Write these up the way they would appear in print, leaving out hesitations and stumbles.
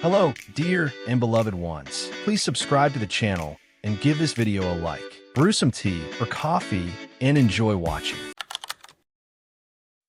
Hello, dear and beloved ones. Please subscribe to the channel and give this video a like. Brew some tea or coffee and enjoy watching.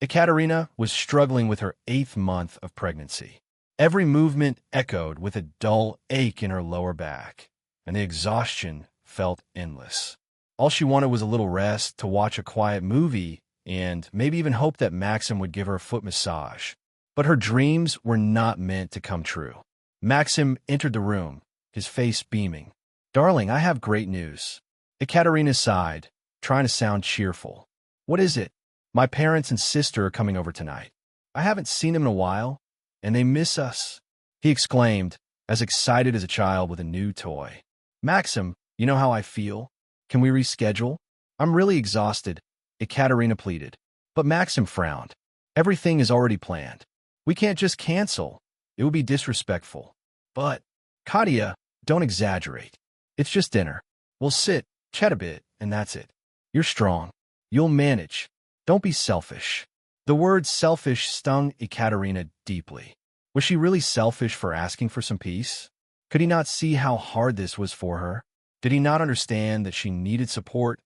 Ekaterina was struggling with her 8th month of pregnancy. Every movement echoed with a dull ache in her lower back, and the exhaustion felt endless. All she wanted was a little rest, to watch a quiet movie, and maybe even hope that Maksim would give her a foot massage. But her dreams were not meant to come true. Maksim entered the room, his face beaming. "Darling, I have great news." Ekaterina sighed, trying to sound cheerful. "What is it?" "My parents and sister are coming over tonight. I haven't seen them in a while, and they miss us," he exclaimed, as excited as a child with a new toy. "Maksim, you know how I feel. Can we reschedule? I'm really exhausted," Ekaterina pleaded. But Maksim frowned. "Everything is already planned. We can't just cancel. It would be disrespectful." "But, Katya, don't exaggerate. It's just dinner. We'll sit, chat a bit, and that's it. You're strong. You'll manage. Don't be selfish." The word selfish stung Ekaterina deeply. Was she really selfish for asking for some peace? Could he not see how hard this was for her? Did he not understand that she needed support,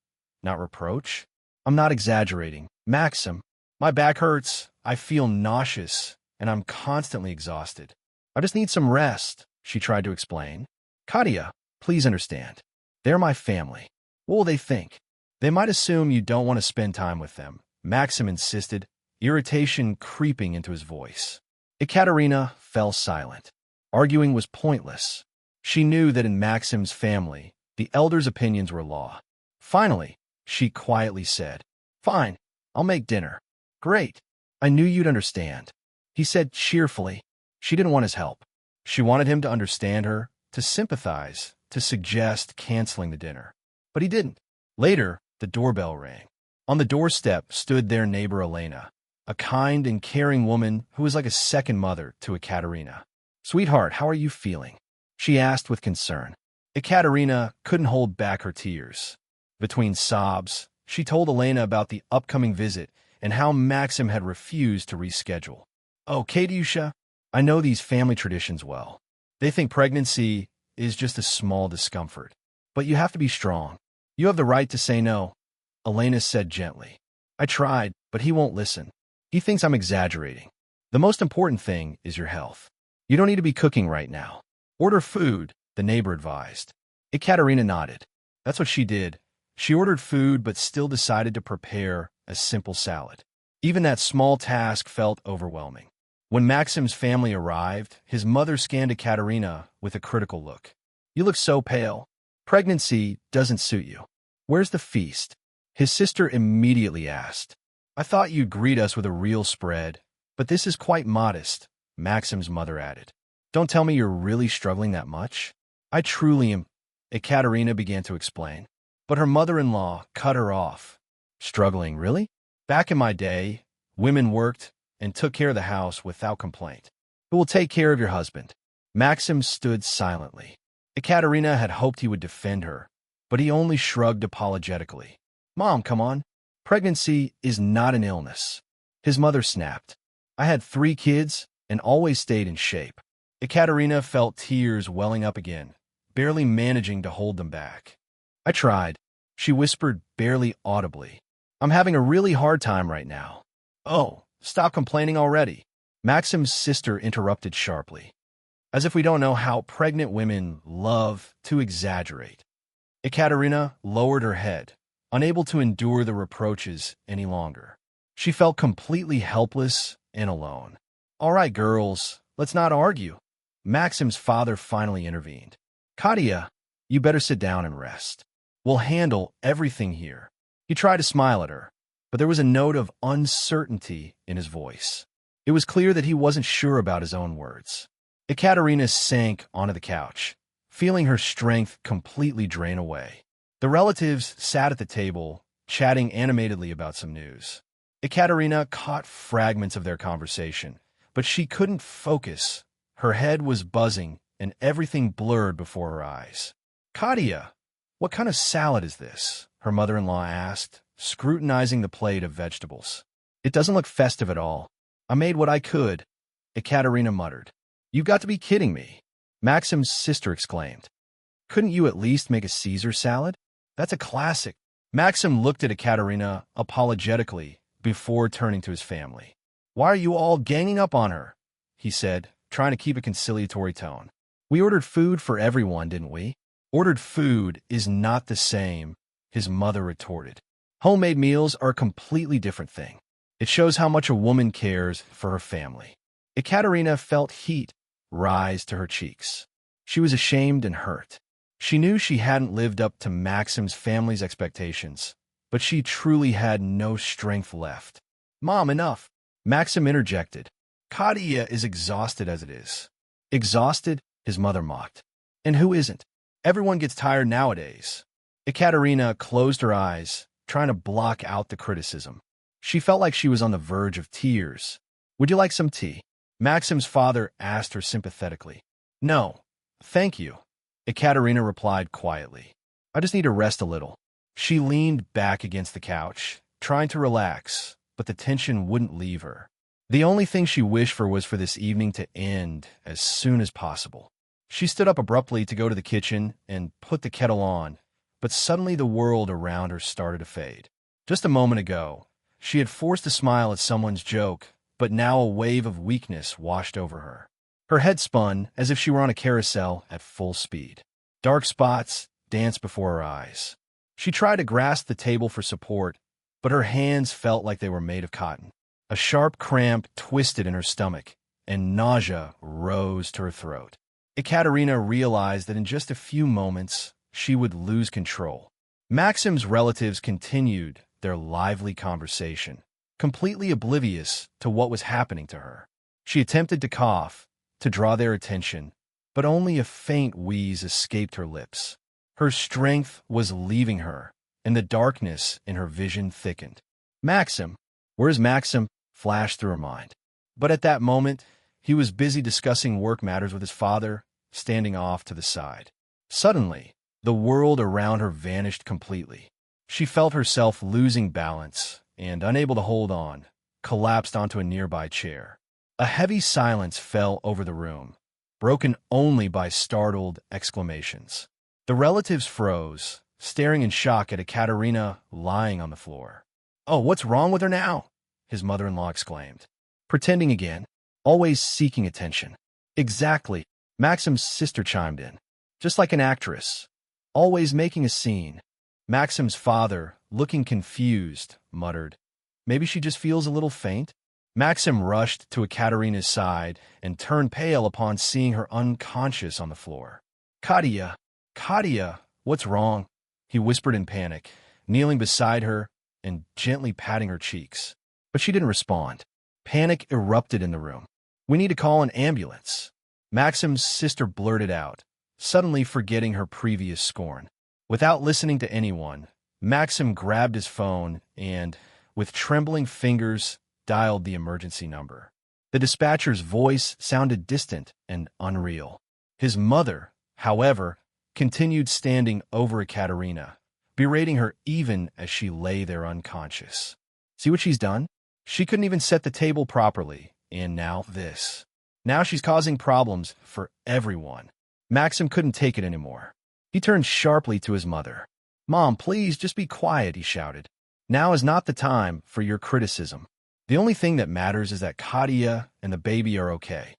not reproach? "I'm not exaggerating. Maksim, my back hurts, I feel nauseous, and I'm constantly exhausted. I just need some rest," she tried to explain. "Katya, please understand. They're my family. What will they think? They might assume you don't want to spend time with them," Maksim insisted, irritation creeping into his voice. Ekaterina fell silent. Arguing was pointless. She knew that in Maksim's family, the elders' opinions were law. Finally, she quietly said, "Fine, I'll make dinner." "Great. I knew you'd understand," he said cheerfully. She didn't want his help. She wanted him to understand her, to sympathize, to suggest canceling the dinner. But he didn't. Later, the doorbell rang. On the doorstep stood their neighbor Elena, a kind and caring woman who was like a second mother to Ekaterina. "Sweetheart, how are you feeling?" she asked with concern. Ekaterina couldn't hold back her tears. Between sobs, she told Elena about the upcoming visit and how Maksim had refused to reschedule. "Oh, Katyusha, I know these family traditions well. They think pregnancy is just a small discomfort. But you have to be strong. You have the right to say no," Elena said gently. "I tried, but he won't listen. He thinks I'm exaggerating. The most important thing is your health. You don't need to be cooking right now. Order food," the neighbor advised. Ekaterina nodded. That's what she did. She ordered food but still decided to prepare a simple salad. Even that small task felt overwhelming. When Maksim's family arrived, his mother scanned Ekaterina with a critical look. "You look so pale. Pregnancy doesn't suit you. Where's the feast?" His sister immediately asked. "I thought you'd greet us with a real spread, but this is quite modest," Maksim's mother added. "Don't tell me you're really struggling that much." "I truly am," Ekaterina began to explain. But her mother-in-law cut her off. "Struggling, really? Back in my day, women worked and took care of the house without complaint. Who will take care of your husband?" Maksim stood silently. Ekaterina had hoped he would defend her, but he only shrugged apologetically. "Mom, come on. Pregnancy is not an illness," his mother snapped. "I had 3 kids and always stayed in shape." Ekaterina felt tears welling up again, barely managing to hold them back. "I tried," she whispered barely audibly. "I'm having a really hard time right now." "Oh, stop complaining already," Maksim's sister interrupted sharply. "As if we don't know how pregnant women love to exaggerate." Ekaterina lowered her head, unable to endure the reproaches any longer. She felt completely helpless and alone. "All right, girls, let's not argue," Maksim's father finally intervened. "Katya, you better sit down and rest. We'll handle everything here." He tried to smile at her, but there was a note of uncertainty in his voice. It was clear that he wasn't sure about his own words. Ekaterina sank onto the couch, feeling her strength completely drain away. The relatives sat at the table, chatting animatedly about some news. Ekaterina caught fragments of their conversation, but she couldn't focus. Her head was buzzing, and everything blurred before her eyes. "Katya, what kind of salad is this?" her mother-in-law asked, scrutinizing the plate of vegetables. "It doesn't look festive at all." "I made what I could," Ekaterina muttered. You've got to be kidding me, Maxim's sister exclaimed. Couldn't you at least make a Caesar salad? That's a classic. Maxim looked at Ekaterina apologetically before turning to his family. Why are you all ganging up on her? He said, trying to keep a conciliatory tone. We ordered food for everyone, didn't we? Ordered food is not the same, his mother retorted. Homemade meals are a completely different thing. It shows how much a woman cares for her family. Ekaterina felt heat rise to her cheeks. She was ashamed and hurt. She knew she hadn't lived up to Maxim's family's expectations, but she truly had no strength left. Mom, enough! Maxim interjected. Katya is exhausted as it is. Exhausted? His mother mocked. And who isn't? Everyone gets tired nowadays. Ekaterina closed her eyes, trying to block out the criticism. She felt like she was on the verge of tears. Would you like some tea? Maxim's father asked her sympathetically. No, thank you. Ekaterina replied quietly. I just need to rest a little. She leaned back against the couch, trying to relax, but the tension wouldn't leave her. The only thing she wished for was for this evening to end as soon as possible. She stood up abruptly to go to the kitchen and put the kettle on, but suddenly the world around her started to fade. Just a moment ago, she had forced a smile at someone's joke, but now a wave of weakness washed over her. Her head spun as if she were on a carousel at full speed. Dark spots danced before her eyes. She tried to grasp the table for support, but her hands felt like they were made of cotton. A sharp cramp twisted in her stomach, and nausea rose to her throat. Ekaterina realized that in just a few moments, she would lose control. Maxim's relatives continued their lively conversation, completely oblivious to what was happening to her. She attempted to cough, to draw their attention, but only a faint wheeze escaped her lips. Her strength was leaving her, and the darkness in her vision thickened. Maxim! Where's Maxim? Flashed through her mind. But at that moment, he was busy discussing work matters with his father, standing off to the side. Suddenly, the world around her vanished completely. She felt herself losing balance and, unable to hold on, collapsed onto a nearby chair. A heavy silence fell over the room, broken only by startled exclamations. The relatives froze, staring in shock at Ekaterina lying on the floor. Oh, what's wrong with her now? His mother-in-law exclaimed. Pretending again, always seeking attention. Exactly, Maxim's sister chimed in. Just like an actress, always making a scene. Maxim's father, looking confused, muttered, Maybe she just feels a little faint? Maxim rushed to Ekaterina's side and turned pale upon seeing her unconscious on the floor. Katya, Katya, what's wrong? He whispered in panic, kneeling beside her and gently patting her cheeks. But she didn't respond. Panic erupted in the room. We need to call an ambulance. Maxim's sister blurted out, suddenly forgetting her previous scorn. Without listening to anyone, Maxim grabbed his phone and, with trembling fingers, dialed the emergency number. The dispatcher's voice sounded distant and unreal. His mother, however, continued standing over Ekaterina, berating her even as she lay there unconscious. See what she's done? She couldn't even set the table properly, and now this. Now she's causing problems for everyone. Maxim couldn't take it anymore. He turned sharply to his mother. Mom, please, just be quiet, he shouted. Now is not the time for your criticism. The only thing that matters is that Katya and the baby are okay.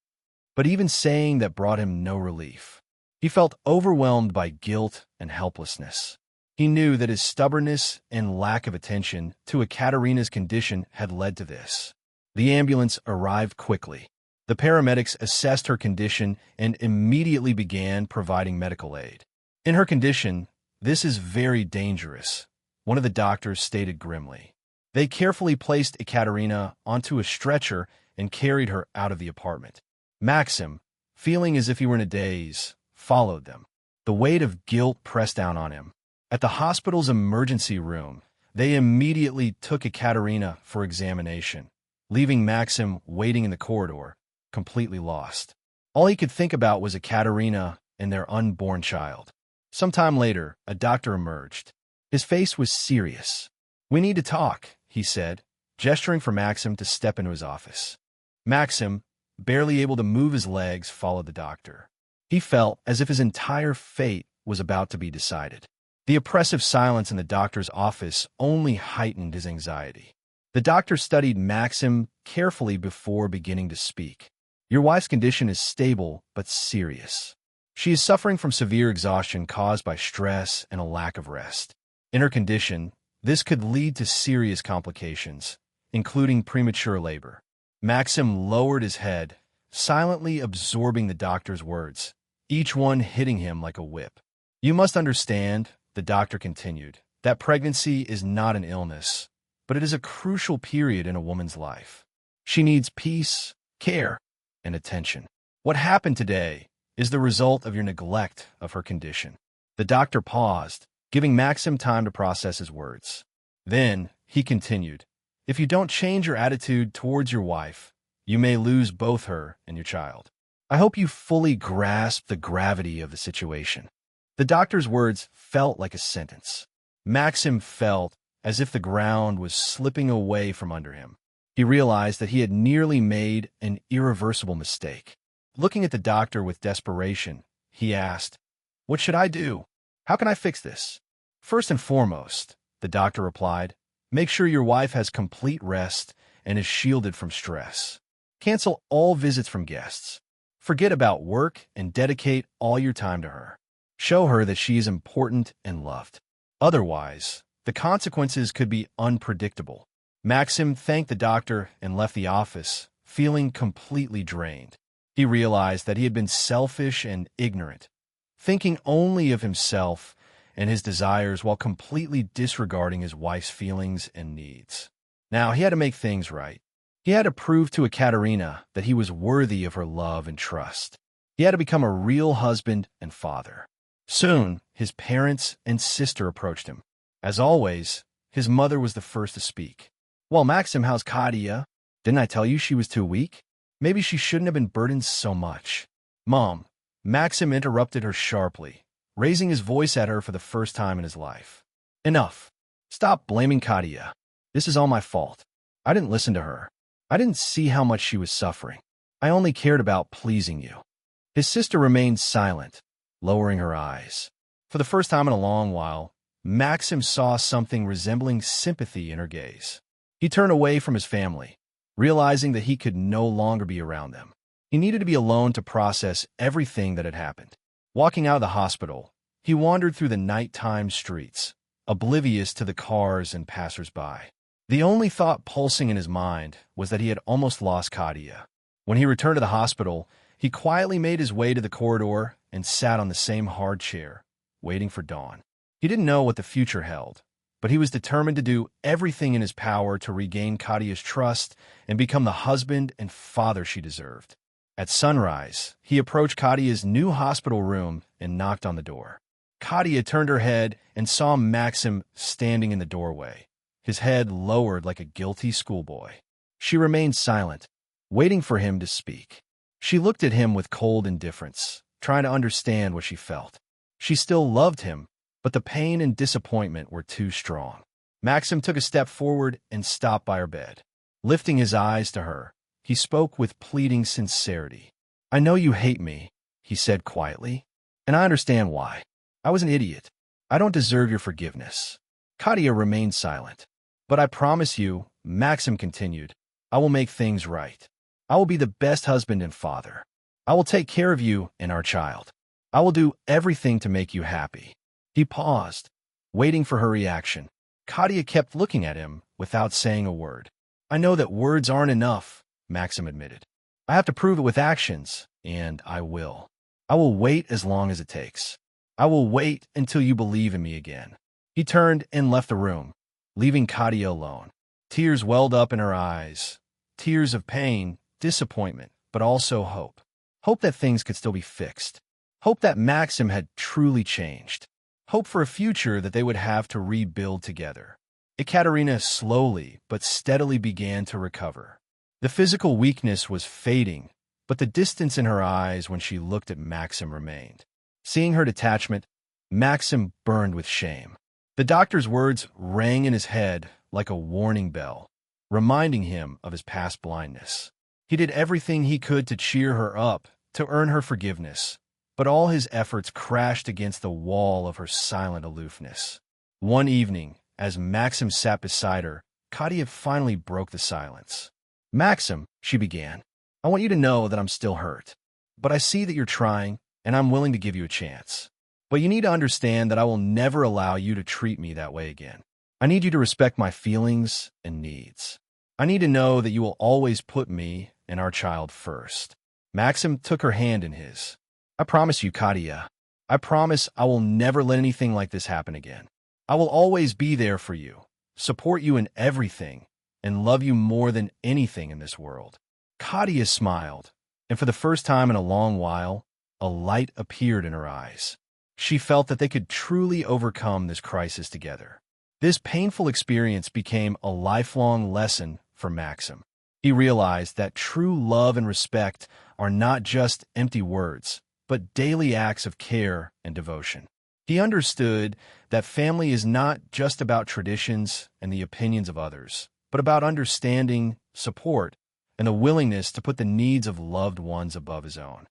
But even saying that brought him no relief. He felt overwhelmed by guilt and helplessness. He knew that his stubbornness and lack of attention to Ekaterina's condition had led to this. The ambulance arrived quickly. The paramedics assessed her condition and immediately began providing medical aid. In her condition, this is very dangerous, one of the doctors stated grimly. They carefully placed Ekaterina onto a stretcher and carried her out of the apartment. Maxim, feeling as if he were in a daze, followed them. The weight of guilt pressed down on him. At the hospital's emergency room, they immediately took Ekaterina for examination, leaving Maxim waiting in the corridor, completely lost. All he could think about was Ekaterina and their unborn child. Sometime later, a doctor emerged. His face was serious. We need to talk, he said, gesturing for Maxim to step into his office. Maxim, barely able to move his legs, followed the doctor. He felt as if his entire fate was about to be decided. The oppressive silence in the doctor's office only heightened his anxiety. The doctor studied Maksim carefully before beginning to speak. Your wife's condition is stable but serious. She is suffering from severe exhaustion caused by stress and a lack of rest. In her condition, this could lead to serious complications, including premature labor. Maksim lowered his head, silently absorbing the doctor's words, each one hitting him like a whip. You must understand, the doctor continued, that pregnancy is not an illness, but it is a crucial period in a woman's life. She needs peace, care, and attention. What happened today is the result of your neglect of her condition. The doctor paused, giving Maksim time to process his words. Then, he continued, if you don't change your attitude towards your wife, you may lose both her and your child. I hope you fully grasp the gravity of the situation. The doctor's words felt like a sentence. Maksim felt as if the ground was slipping away from under him. He realized that he had nearly made an irreversible mistake. Looking at the doctor with desperation, he asked, what should I do? How can I fix this? First and foremost, the doctor replied, make sure your wife has complete rest and is shielded from stress. Cancel all visits from guests. Forget about work and dedicate all your time to her. Show her that she is important and loved. Otherwise, the consequences could be unpredictable. Maksim thanked the doctor and left the office, feeling completely drained. He realized that he had been selfish and ignorant, thinking only of himself and his desires while completely disregarding his wife's feelings and needs. Now he had to make things right. He had to prove to Ekaterina that he was worthy of her love and trust. He had to become a real husband and father. Soon, his parents and sister approached him. As always, his mother was the first to speak. Well, Maksim, how's Katya? Didn't I tell you she was too weak? Maybe she shouldn't have been burdened so much. Mom, Maksim interrupted her sharply, raising his voice at her for the first time in his life. Enough. Stop blaming Katya. This is all my fault. I didn't listen to her. I didn't see how much she was suffering. I only cared about pleasing you. His sister remained silent, lowering her eyes. For the first time in a long while, Maksim saw something resembling sympathy in her gaze. He turned away from his family, realizing that he could no longer be around them. He needed to be alone to process everything that had happened. Walking out of the hospital, he wandered through the nighttime streets, oblivious to the cars and passers-by. The only thought pulsing in his mind was that he had almost lost Katya. When he returned to the hospital, he quietly made his way to the corridor and sat on the same hard chair, waiting for dawn. He didn't know what the future held, but he was determined to do everything in his power to regain Katya's trust and become the husband and father she deserved. At sunrise, he approached Katya's new hospital room and knocked on the door. Katya turned her head and saw Maksim standing in the doorway, his head lowered like a guilty schoolboy. She remained silent, waiting for him to speak. She looked at him with cold indifference, trying to understand what she felt. She still loved him, but the pain and disappointment were too strong. Maksim took a step forward and stopped by her bed. Lifting his eyes to her, he spoke with pleading sincerity. I know you hate me, he said quietly, and I understand why. I was an idiot. I don't deserve your forgiveness. Katya remained silent. But I promise you, Maksim continued, I will make things right. I will be the best husband and father. I will take care of you and our child. I will do everything to make you happy. He paused, waiting for her reaction. Katya kept looking at him without saying a word. I know that words aren't enough, Maksim admitted. I have to prove it with actions, and I will. I will wait as long as it takes. I will wait until you believe in me again. He turned and left the room, leaving Katya alone. Tears welled up in her eyes, tears of pain, disappointment, but also hope. Hope that things could still be fixed. Hope that Maksim had truly changed. Hope for a future that they would have to rebuild together. Ekaterina slowly but steadily began to recover. The physical weakness was fading, but the distance in her eyes when she looked at Maksim remained. Seeing her detachment, Maksim burned with shame. The doctor's words rang in his head like a warning bell, reminding him of his past blindness. He did everything he could to cheer her up, to earn her forgiveness, but all his efforts crashed against the wall of her silent aloofness. One evening, as Maxim sat beside her, Katya finally broke the silence. "Maxim," she began, "I want you to know that I'm still hurt. But I see that you're trying, and I'm willing to give you a chance. But you need to understand that I will never allow you to treat me that way again. I need you to respect my feelings and needs. I need to know that you will always put me and our child first." Maxim took her hand in his. "I promise you, Katya. I promise I will never let anything like this happen again. I will always be there for you, support you in everything, and love you more than anything in this world." Katya smiled, and for the first time in a long while, a light appeared in her eyes. She felt that they could truly overcome this crisis together. This painful experience became a lifelong lesson for Maxim. He realized that true love and respect are not just empty words, but daily acts of care and devotion. He understood that family is not just about traditions and the opinions of others, but about understanding, support, and the willingness to put the needs of loved ones above his own.